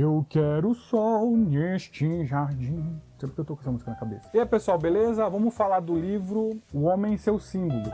Eu quero sol neste jardim. Sempre que eu tô com essa música na cabeça. E aí, pessoal, beleza? Vamos falar do livro O Homem e seus Símbolos.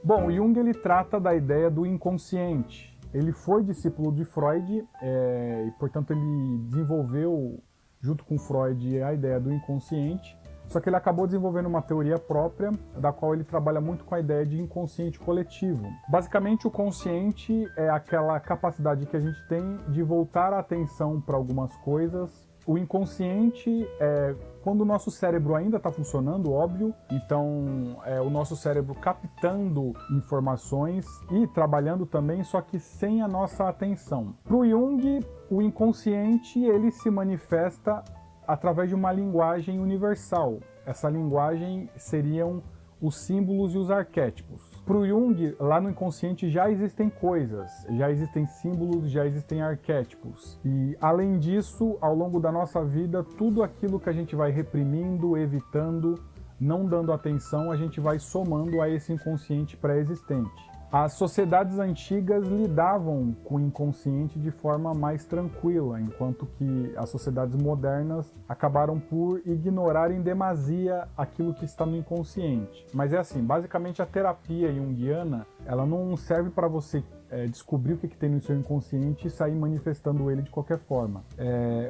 Bom, Jung ele trata da ideia do inconsciente. Ele foi discípulo de Freud e, portanto, ele desenvolveu, junto com Freud, a ideia do inconsciente. Só que ele acabou desenvolvendo uma teoria própria, da qual ele trabalha muito com a ideia de inconsciente coletivo. Basicamente, o consciente é aquela capacidade que a gente tem de voltar a atenção para algumas coisas. O inconsciente é quando o nosso cérebro ainda está funcionando, óbvio, então é o nosso cérebro captando informações e trabalhando também, só que sem a nossa atenção. Para o Jung, o inconsciente ele se manifesta através de uma linguagem universal. Essa linguagem seriam os símbolos e os arquétipos. Para o Jung, lá no inconsciente já existem coisas, já existem símbolos, já existem arquétipos. E, além disso, ao longo da nossa vida, tudo aquilo que a gente vai reprimindo, evitando, não dando atenção, a gente vai somando a esse inconsciente pré-existente. As sociedades antigas lidavam com o inconsciente de forma mais tranquila, enquanto que as sociedades modernas acabaram por ignorar em demasia aquilo que está no inconsciente. Mas é assim, basicamente a terapia junguiana, ela não serve para você descobrir o que tem no seu inconsciente e sair manifestando ele de qualquer forma.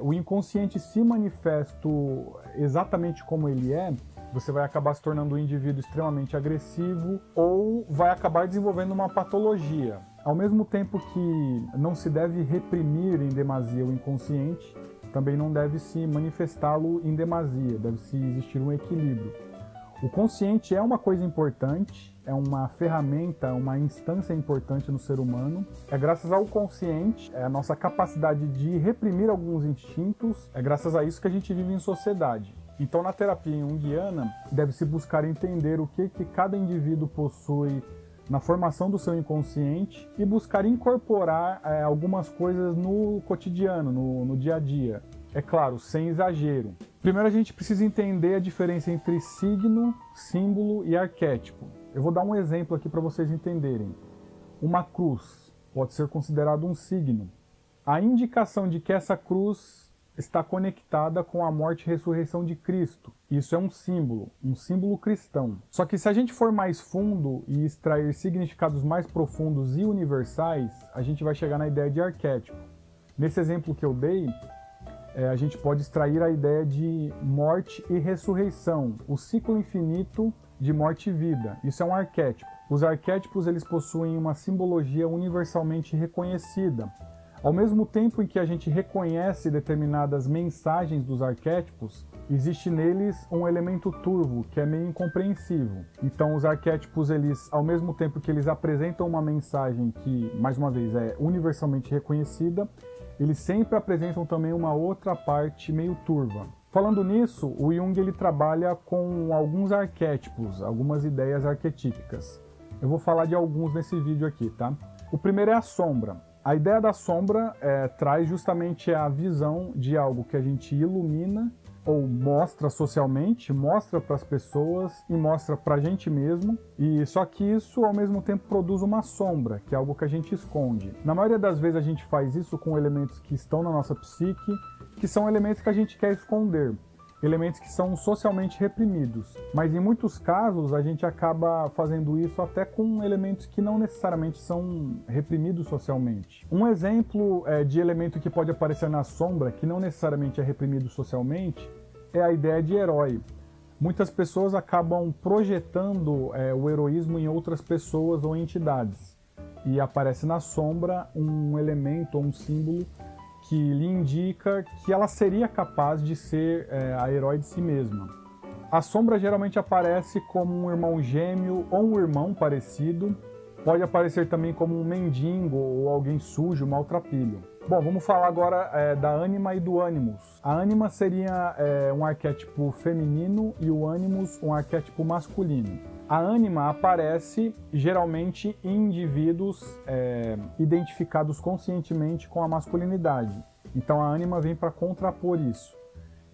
O inconsciente se manifesto exatamente como ele é, você vai acabar se tornando um indivíduo extremamente agressivo ou vai acabar desenvolvendo uma patologia. Ao mesmo tempo que não se deve reprimir em demasia o inconsciente, também não deve se manifestá-lo em demasia, deve-se existir um equilíbrio. O consciente é uma coisa importante, é uma ferramenta, uma instância importante no ser humano. É graças ao consciente, a nossa capacidade de reprimir alguns instintos, é graças a isso que a gente vive em sociedade. Então, na terapia junguiana, deve-se buscar entender o que cada indivíduo possui na formação do seu inconsciente e buscar incorporar algumas coisas no cotidiano, no dia a dia. É claro, sem exagero. Primeiro, a gente precisa entender a diferença entre signo, símbolo e arquétipo. Eu vou dar um exemplo aqui para vocês entenderem. Uma cruz pode ser considerada um signo. A indicação de que essa cruz está conectada com a morte e ressurreição de Cristo. Isso é um símbolo cristão. Só que se a gente for mais fundo e extrair significados mais profundos e universais, a gente vai chegar na ideia de arquétipo. Nesse exemplo que eu dei, a gente pode extrair a ideia de morte e ressurreição, o ciclo infinito de morte e vida. Isso é um arquétipo. Os arquétipos eles possuem uma simbologia universalmente reconhecida. Ao mesmo tempo em que a gente reconhece determinadas mensagens dos arquétipos, existe neles um elemento turvo, que é meio incompreensível. Então os arquétipos, eles, ao mesmo tempo que eles apresentam uma mensagem que, mais uma vez, é universalmente reconhecida, eles sempre apresentam também uma outra parte meio turva. Falando nisso, o Jung ele trabalha com alguns arquétipos, algumas ideias arquetípicas. Eu vou falar de alguns nesse vídeo aqui, tá? O primeiro é a sombra. A ideia da sombra traz justamente a visão de algo que a gente ilumina ou mostra socialmente, mostra para as pessoas e mostra para a gente mesmo, e só que isso ao mesmo tempo produz uma sombra, que é algo que a gente esconde. Na maioria das vezes a gente faz isso com elementos que estão na nossa psique, que são elementos que a gente quer esconder. Elementos que são socialmente reprimidos. Mas em muitos casos a gente acaba fazendo isso até com elementos que não necessariamente são reprimidos socialmente. Um exemplo de elemento que pode aparecer na sombra, que não necessariamente é reprimido socialmente, é a ideia de herói. Muitas pessoas acabam projetando o heroísmo em outras pessoas ou entidades. E aparece na sombra um elemento ou um símbolo que lhe indica que ela seria capaz de ser a herói de si mesma. A sombra geralmente aparece como um irmão gêmeo ou um irmão parecido. Pode aparecer também como um mendigo ou alguém sujo, maltrapilho. Bom, vamos falar agora da ânima e do ânimos. A ânima seria um arquétipo feminino e o ânimos um arquétipo masculino. A ânima aparece geralmente em indivíduos identificados conscientemente com a masculinidade. Então a ânima vem para contrapor isso.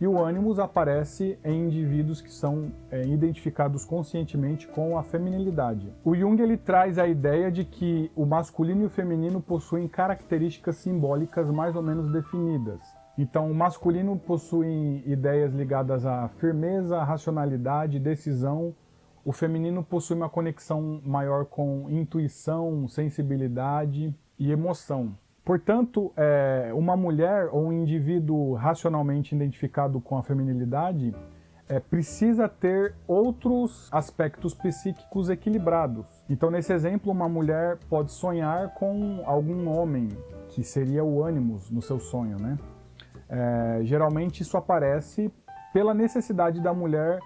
E o ânimos aparece em indivíduos que são identificados conscientemente com a feminilidade. O Jung ele traz a ideia de que o masculino e o feminino possuem características simbólicas mais ou menos definidas. Então, o masculino possui ideias ligadas à firmeza, racionalidade, decisão. O feminino possui uma conexão maior com intuição, sensibilidade e emoção. Portanto, uma mulher ou um indivíduo racionalmente identificado com a feminilidade precisa ter outros aspectos psíquicos equilibrados. Então, nesse exemplo, uma mulher pode sonhar com algum homem, que seria o ânimos no seu sonho, né? Geralmente isso aparece pela necessidade da mulher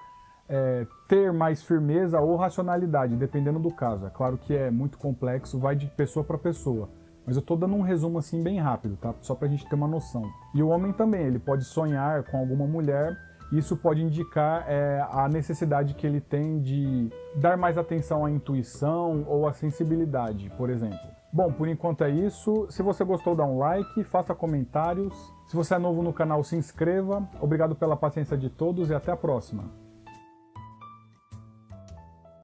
ter mais firmeza ou racionalidade, dependendo do caso. É claro que é muito complexo, vai de pessoa para pessoa. Mas eu estou dando um resumo assim bem rápido, tá? Só para a gente ter uma noção. E o homem também, ele pode sonhar com alguma mulher, e isso pode indicar a necessidade que ele tem de dar mais atenção à intuição ou à sensibilidade, por exemplo. Bom, por enquanto é isso. Se você gostou, dá um like, faça comentários. Se você é novo no canal, se inscreva. Obrigado pela paciência de todos e até a próxima.